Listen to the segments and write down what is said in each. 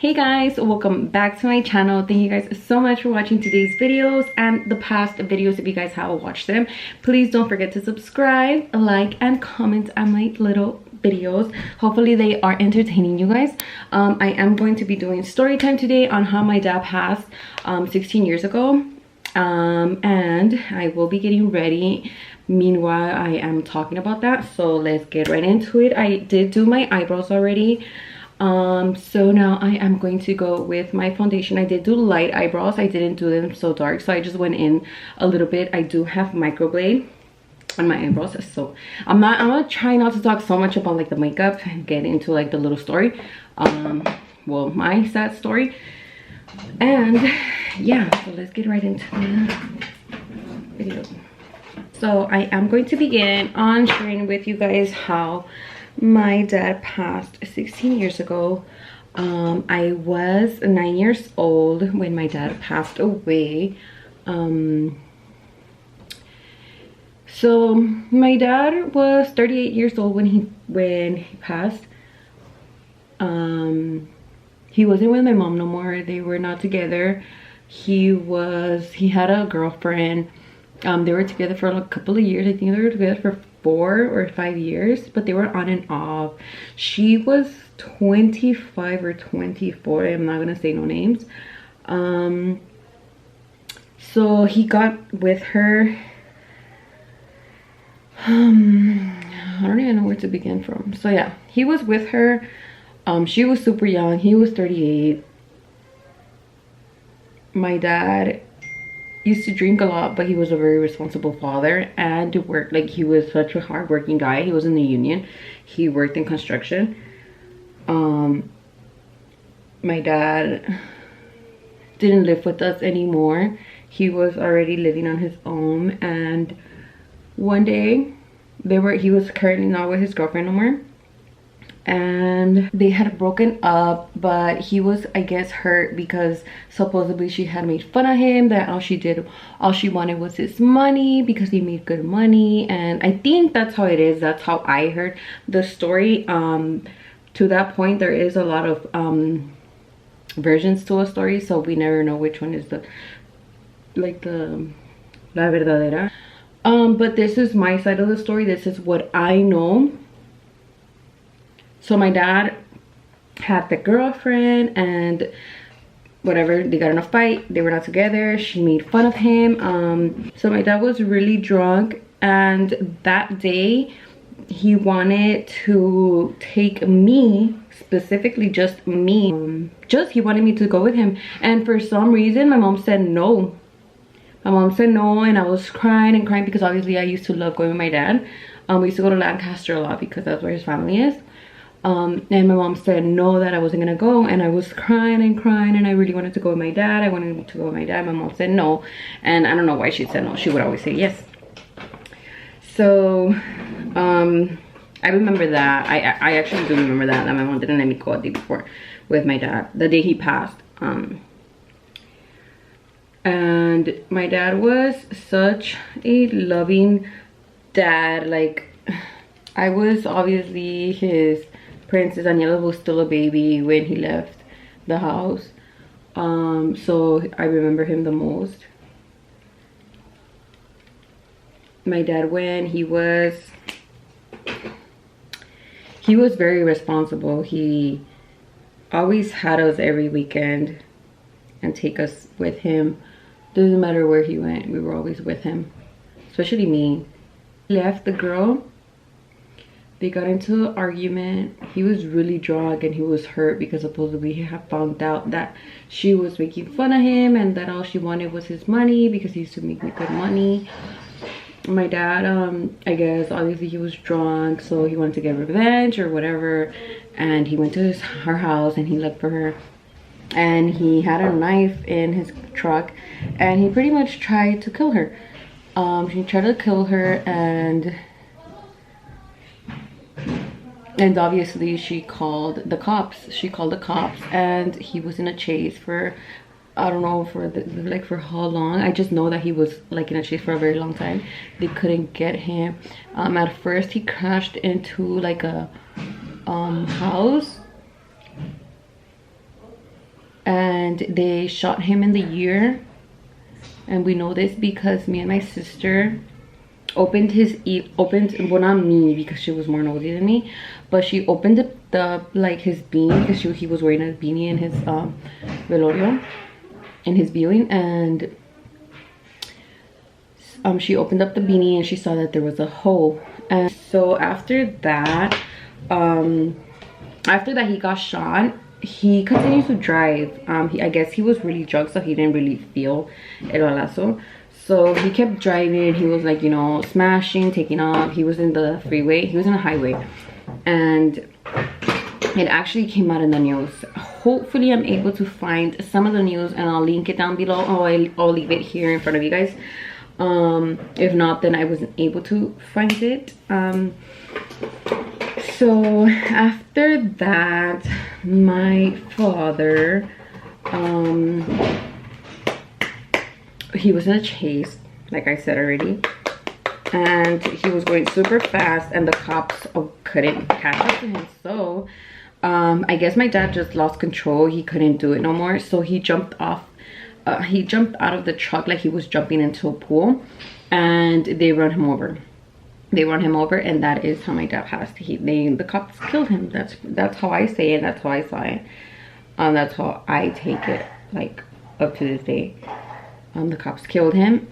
Hey guys, welcome back to my channel. Thank you guys so much for watching today's videos and the past videos. If you guys have watched them, please don't forget to subscribe, like, and comment on my little videos. Hopefully they are entertaining you guys. I am going to be doing story time today on how my dad passed 16 years ago, and I will be getting ready. Meanwhile, I am talking about that, so let's get right into it. I did do my eyebrows already. So now I am going to go with my foundation. I did do light eyebrows. I didn't do them so dark, so I just went in a little bit. I do have microblade on my eyebrows, so I'm gonna try not to talk so much about like the makeup and get into like the little story, well, my sad story. And yeah, so let's get right into the video. So I am going to begin on sharing with you guys how my dad passed 16 years ago. I was 9 years old when my dad passed away. So my dad was 38 years old when he passed. He wasn't with my mom no more. They were not together. He had a girlfriend. They were together for a couple of years. I think they were together for 4 or 5 years, but they were on and off. She was 25 or 24. I'm not gonna say no names. So he got with her. I don't even know where to begin from. So yeah, he was with her. She was super young. He was 38. My dad used to drink a lot, but he was a very responsible father and worked. Like, he was such a hardworking guy. He was in the union. He worked in construction. My dad didn't live with us anymore. He was already living on his own, and one day he was currently not with his girlfriend no more, and they had broken up. But he was, I guess, hurt because supposedly she had made fun of him, that all she wanted was his money because he made good money. And I think that's how it is. That's how I heard the story. To that point, there is a lot of versions to a story, so we never know which one is the la verdadera. But this is my side of the story. This is what I know. So my dad had the girlfriend, and whatever, they got in a fight. They were not together. She made fun of him. So my dad was really drunk, and that day he wanted to take me, specifically just me. He wanted me to go with him, and for some reason my mom said no. My mom said no, and I was crying and crying because obviously I used to love going with my dad. We used to go to Lancaster a lot because that's where his family is. And my mom said no, that I wasn't gonna go, and I was crying and crying, and I really wanted to go with my dad. I wanted to go with my dad. My mom said no, and I don't know why she said no. She would always say yes. So I remember that. I actually do remember that my mom didn't let me go a day before with my dad, the day he passed. And my dad was such a loving dad. Like, I was obviously his princess. Daniela was still a baby when he left the house. So I remember him the most. My dad, when he was very responsible. He always had us every weekend and take us with him. Doesn't matter where he went, we were always with him, especially me. He left the girl. They got into an argument. He was really drunk, and he was hurt because supposedly he had found out that she was making fun of him, and that all she wanted was his money because he used to make good money. My dad, I guess obviously he was drunk, so he wanted to get revenge or whatever, and he went to her house and he looked for her, and he had a knife in his truck, and he pretty much tried to kill her. He tried to kill her, and obviously she called the cops. And he was in a chase for, I don't know, for how long. I just know that he was like in a chase for a very long time. They couldn't get him. At first he crashed into like a house and they shot him in the ear. And we know this because me and my sister opened well, not me because she was more nosy than me, but she opened the like his beanie, because he was wearing a beanie in his velorio, in his viewing. And she opened up the beanie and she saw that there was a hole. And so after that he got shot, he continued to drive. I guess he was really drunk, so he didn't really feel el balazo. So he kept driving. He was like, you know, smashing, taking off. He was in the freeway. He was in a highway. And it actually came out in the news. Hopefully I'm able to find some of the news and I'll link it down below. Oh, I'll leave it here in front of you guys. If not, then I wasn't able to find it. So after that, my father, he was in a chase, like I said already, and he was going super fast and the cops couldn't catch up to him. So I guess my dad just lost control. He couldn't do it no more, so he jumped off. He jumped out of the truck like he was jumping into a pool, and they run him over. And that is how my dad passed. The cops killed him. That's how I say it. That's how I saw it. That's how I take it, like, up to this day. The cops killed him.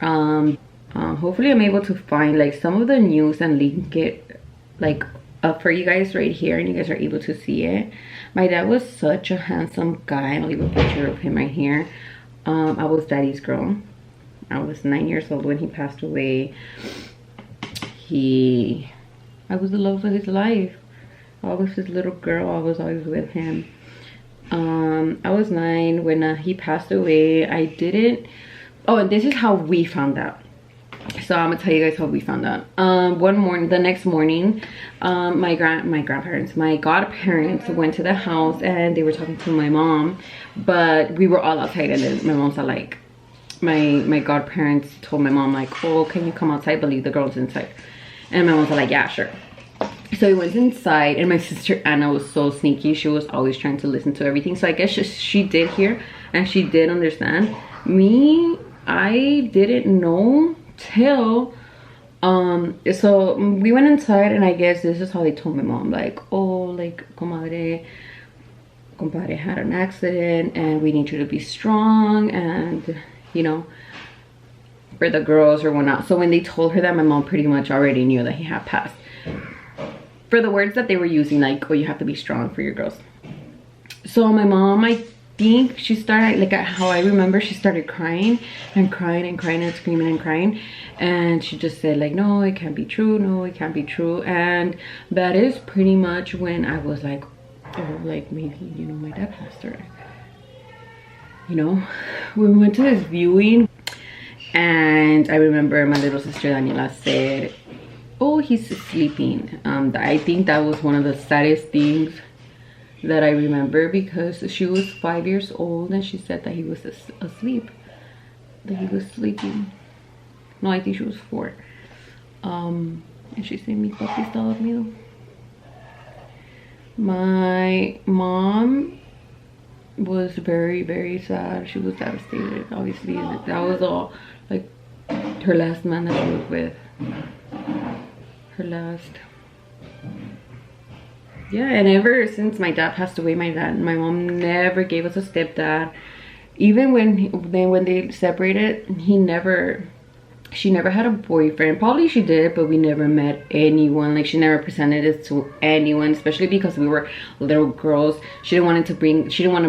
Hopefully I'm able to find like some of the news and link it like up for you guys right here, and you guys are able to see it. My dad was such a handsome guy. I'll leave a picture of him right here. I was daddy's girl. I was 9 years old when he passed away. I was the love of his life. I was his little girl. I was always with him. I was 9 when he passed away. I didn't. Oh, and this is how we found out. So I'm gonna tell you guys how we found out. The next morning, my godparents went to the house and they were talking to my mom, but we were all outside, and then my mom's like, my godparents told my mom like, oh, can you come outside, but leave the girls inside. And my mom's like, yeah, sure. So we went inside, and my sister Anna was so sneaky. She was always trying to listen to everything. So I guess she did hear and she did understand. Me, I didn't know till so we went inside, and I guess this is how they told my mom, like, oh, like, compadre had an accident and we need you to be strong, and you know, for the girls or whatnot. So when they told her that, my mom pretty much already knew that he had passed. For the words that they were using, like, oh, you have to be strong for your girls. So my mom, I think she started, like, how I remember, she started crying and crying and crying and screaming and crying, and she just said like, no, it can't be true, no, it can't be true. And that is pretty much when I was like, oh, like, maybe, you know, my dad passed her. You know, we went to this viewing, and I remember my little sister Daniela said, oh, he's sleeping. I think that was one of the saddest things that I remember, because she was 5 years old and she said that he was asleep, that he was sleeping. No, I think she was 4. And she said, mi papi está dormido. My mom was very, very sad. She was devastated. Obviously, that was all, like, her last man that she was with. Her last. Yeah, and ever since my dad passed away, my mom never gave us a stepdad. Even when they separated, she never had a boyfriend. Probably she did, but we never met anyone. Like, she never presented it to anyone, especially because we were little girls. She didn't want to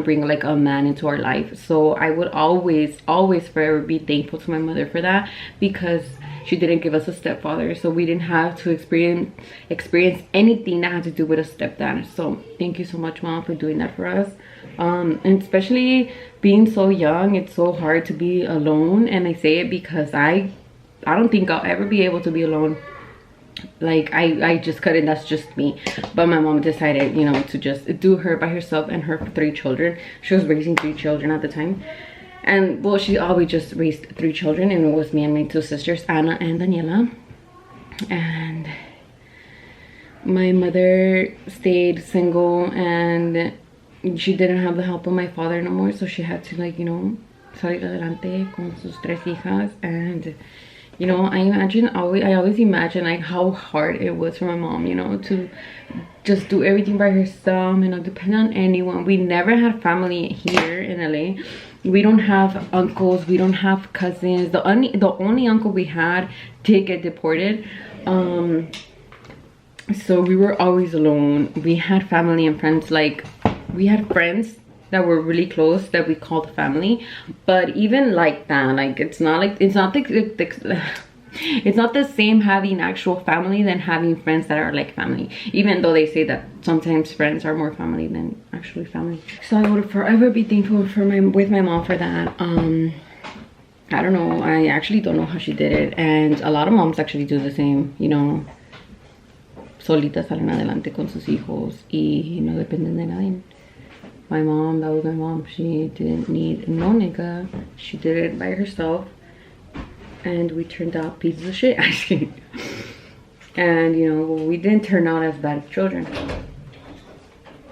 bring like a man into our life. So I would always forever be thankful to my mother for that, because she didn't give us a stepfather, so we didn't have to experience anything that had to do with a stepdad. So thank you so much, Mom, for doing that for us. And especially being so young, it's so hard to be alone. And I say it because I don't think I'll ever be able to be alone. Like, I just couldn't. That's just me. But my mom decided, you know, to just do her by herself and her 3 children. She was raising 3 children at the time. And well, she always just raised 3 children, and it was me and my 2 sisters, Anna and Daniela. And my mother stayed single, and she didn't have the help of my father no more, so she had to, like, you know, salir adelante con sus tres hijas. And you know, I always imagine like how hard it was for my mom, you know, to just do everything by herself and not depend on anyone. We never had family here in LA. We don't have uncles, we don't have cousins. The only uncle we had did get deported. So we were always alone. We had family and friends, like we had friends that were really close that we called family, but even like that, like it's not the same having actual family than having friends that are like family, even though they say that sometimes friends are more family than actually family. So I would forever be thankful for with my mom for that. I don't know, I actually don't know how she did it, and a lot of moms actually do the same, you know, solitas salen adelante con sus hijos y no dependen de nadie. My mom, that was my mom. She didn't need no nigga. She did it by herself. And we turned out pieces of shit, actually. And, you know, we didn't turn out as bad children.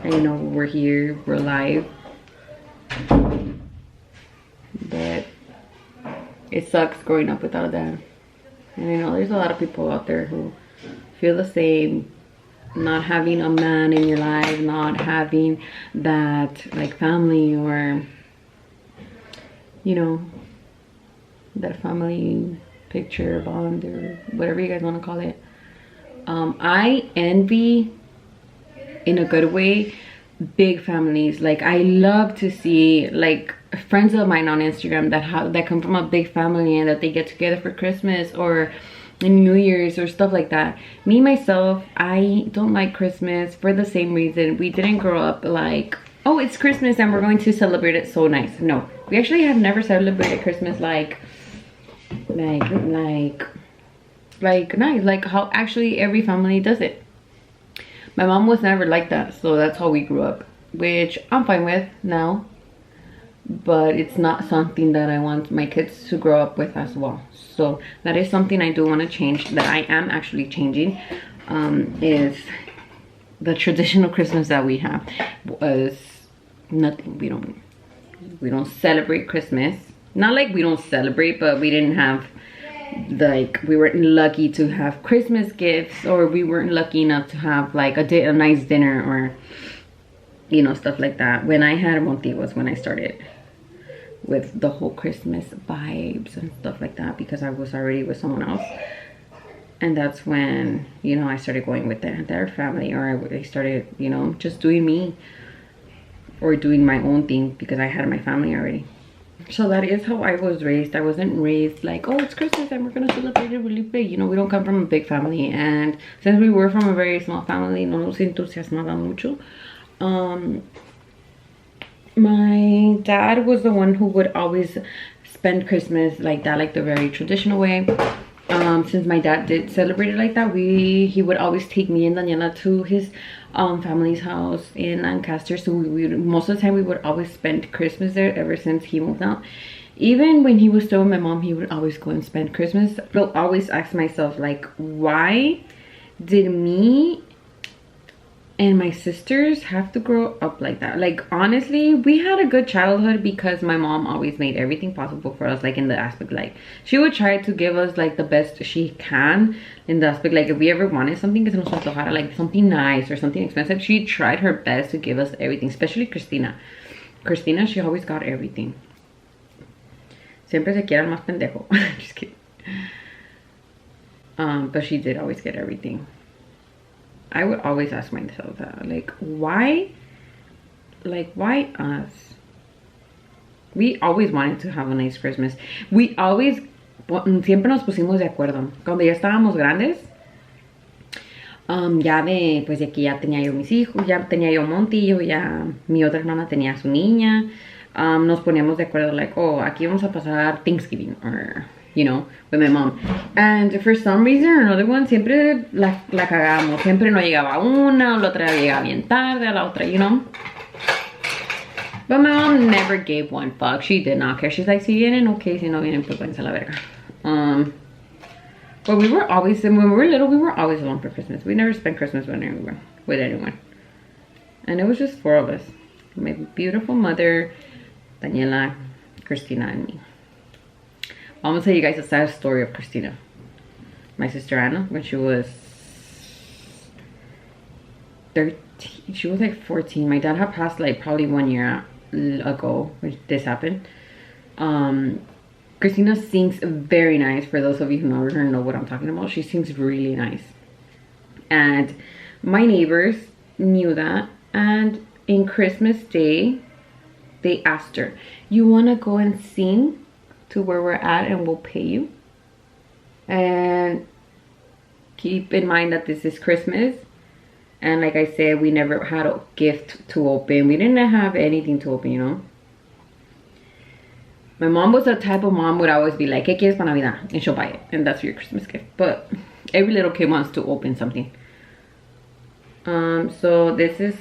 And, you know, we're here, we're alive. But it sucks growing up without a dad. And I know there's a lot of people out there who feel the same. Not having a man in your life, not having that like family, or you know, that family picture bond or whatever you guys want to call it. I envy, in a good way, big families. Like I love to see like friends of mine on Instagram that come from a big family and that they get together for Christmas or New Year's or stuff like that. Me myself, I don't like Christmas for the same reason. We didn't grow up like, oh, it's Christmas and we're going to celebrate it so nice. No, we actually have never celebrated Christmas like nice, like how actually every family does it. My mom was never like that, so that's how we grew up, which I'm fine with now, but it's not something that I want my kids to grow up with as well. So that is something I do want to change, that I am actually changing, is the traditional Christmas that we have was nothing. We don't celebrate Christmas. Not like we don't celebrate, but we didn't have, like, we weren't lucky to have Christmas gifts, or we weren't lucky enough to have like a nice dinner, or you know, stuff like that. When I had Monty was when I started with the whole Christmas vibes and stuff like that, because I was already with someone else. And that's when, you know, I started going with their family, or I started, you know, just doing me or doing my own thing because I had my family already. So that is how I was raised. I wasn't raised like, oh, it's Christmas and we're gonna celebrate it really big. You know, we don't come from a big family, and since we were from a very small family, no nos entusiasmaba mucho. My dad was the one who would always spend Christmas like that, like the very traditional way. Since my dad did celebrate it like that, he would always take me and Daniela to his family's house in Lancaster. So most of the time we would always spend Christmas there ever since he moved out. Even when he was still with my mom, he would always go and spend Christmas. I'll always ask myself, like, why did me and my sisters have to grow up like that? Like, honestly, we had a good childhood because my mom always made everything possible for us, like in the aspect, like she would try to give us like the best she can in the aspect, like if we ever wanted something que se nos antojara, like something nice or something expensive, she tried her best to give us everything. Especially Christina, she always got everything. Siempre se quiere el más pendejo. Just kidding. But she did always get everything. I would always ask myself that, like, why us? We always wanted to have a nice Christmas. We always, siempre nos pusimos de acuerdo. Cuando ya estábamos grandes, pues de que ya tenía yo mis hijos, ya tenía yo Monty, ya mi otra hermana tenía su niña, nos poníamos de acuerdo, like, oh, aquí vamos a pasar Thanksgiving, or, you know, with my mom. And for some reason or another one, siempre la cagamos. Siempre no llegaba una, o la otra llegaba bien tarde, a la otra, you know. But my mom never gave one fuck. She did not care. She's like, si vienen, okay, si no vienen, pues váyanse a la verga. But we were always, when we were little, we were always alone for Christmas. We never spent Christmas with anyone. And it was just 4 of us. My beautiful mother, Daniela, Christina, and me. I'm gonna tell you guys a sad story of Christina. My sister Anna, when she was 13, she was like 14. My dad had passed like probably 1 year ago when this happened. Christina sings very nice. For those of you who know what I'm talking about, she sings really nice. And my neighbors knew that, and in Christmas Day they asked her, you want to go and sing to where we're at and we'll pay you? And keep in mind that this is Christmas, and like I said, we never had a gift to open. We didn't have anything to open, you know. My mom was the type of mom would always be like, ¿Qué quieres para Navidad? And she'll buy it, and that's your Christmas gift. But every little kid wants to open something. So this is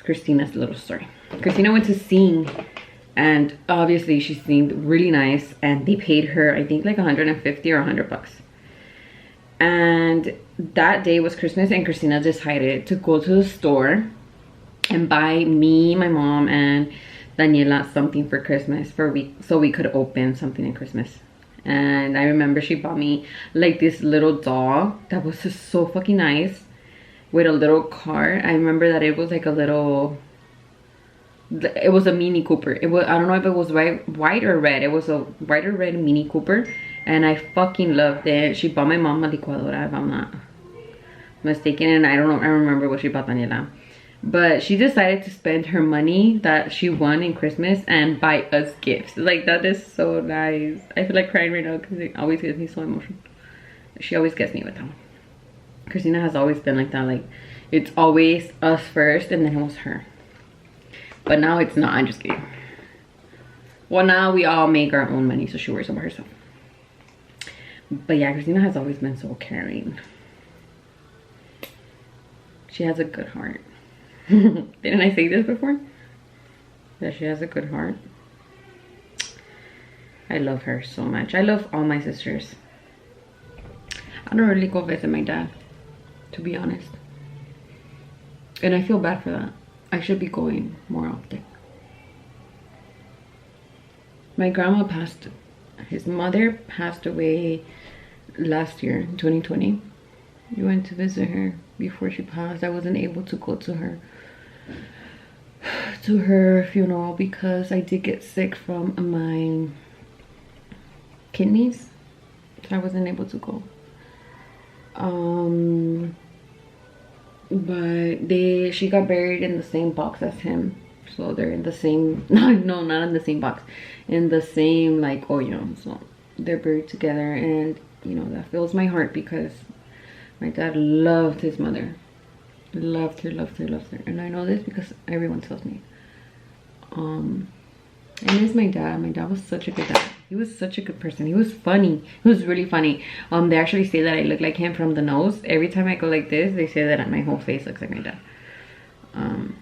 Christina's little story. Christina went to sing, and obviously she sang really nice, and they paid her, I think, like 150 or 100 bucks. And that day was Christmas, and Christina decided to go to the store and buy me, my mom, and Daniela something for Christmas so we could open something in Christmas. And I remember she bought me like this little doll that was just so fucking nice with a little car. I remember that it was like a little, it was a Mini Cooper. It was, I don't know if it was white or red. It was a white or red Mini Cooper, and I fucking loved it. She bought my mom a licuadora, if I'm not mistaken, and I don't remember what she bought Daniela. But she decided to spend her money that she won in Christmas and buy us gifts. Like, that is so nice. I feel like crying right now because it always gets me so emotional. She always gets me with that one. Christina has always been like that. Like, it's always us first and then it was her. But now it's not. I'm just kidding. Well, now we all make our own money, so she worries about herself. But yeah, Christina has always been so caring. She has a good heart. Didn't I say this before? That she has a good heart. I love her so much. I love all my sisters. I don't really go visit my dad, to be honest. And I feel bad for that. I should be going more often. My grandma passed, his mother passed away last year, 2020. We went to visit her before she passed. I wasn't able to go to her funeral because I did get sick from my kidneys, so I wasn't able to go. But she got buried in the same box as him, so they're in the same, no, not in the same box, in the same like hoyo. So they're buried together, and you know, that fills my heart because my dad loved his mother. Loved her. And I know this because everyone tells me. And it's my dad. My dad was such a good dad. He was such a good person. He was funny. He was really funny. They actually say that I look like him from the nose. Every time I go like this, they say that my whole face looks like my dad. And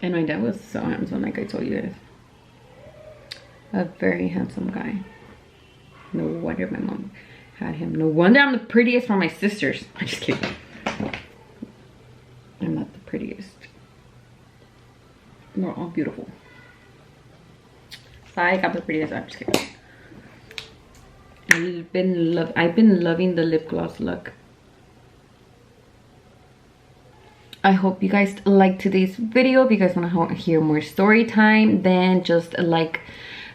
my dad was so handsome, like I told you guys. A very handsome guy. No wonder my mom had him. No wonder I'm the prettiest for my sisters. I'm just kidding. I'm not the prettiest. We're all beautiful. I got the prettiest. I'm just kidding. I've been loving the lip gloss look. I hope you guys liked today's video. If you guys want to hear more story time, then just like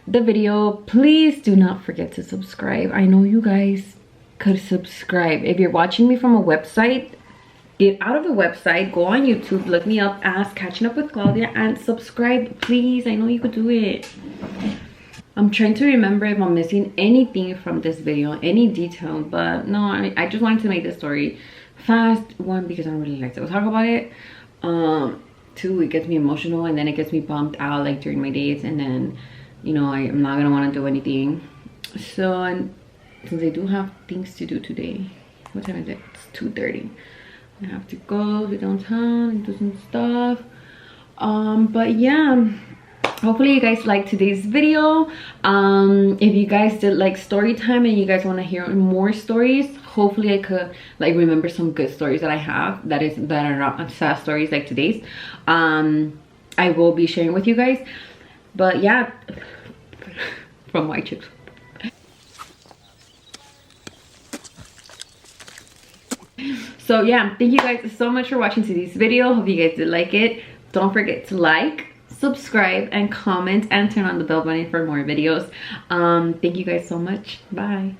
the video. Please do not forget to subscribe. I know you guys could subscribe. If you're watching me from a website, get out of the website, go on YouTube, look me up as Catching Up with Claudia, and subscribe, please. I know you could do it. I'm trying to remember if I'm missing anything from this video, any detail, but no, I just wanted to make this story fast. One, because I don't really like to talk about it. Two, it gets me emotional, and then it gets me bummed out like during my dates, and then, you know, I'm not gonna want to do anything. So, and since I do have things to do today, what time is it? It's 2:30. I have to go to downtown and do some stuff. But yeah, hopefully you guys liked today's video. If you guys did like story time and you guys want to hear more stories, hopefully I could like remember some good stories that I have that are not sad stories like today's. I will be sharing with you guys. But yeah, from white chips. So yeah, thank you guys so much for watching today's video. Hope you guys did like it. Don't forget to like, subscribe, and comment, and turn on the bell button for more videos. Thank you guys so much. Bye.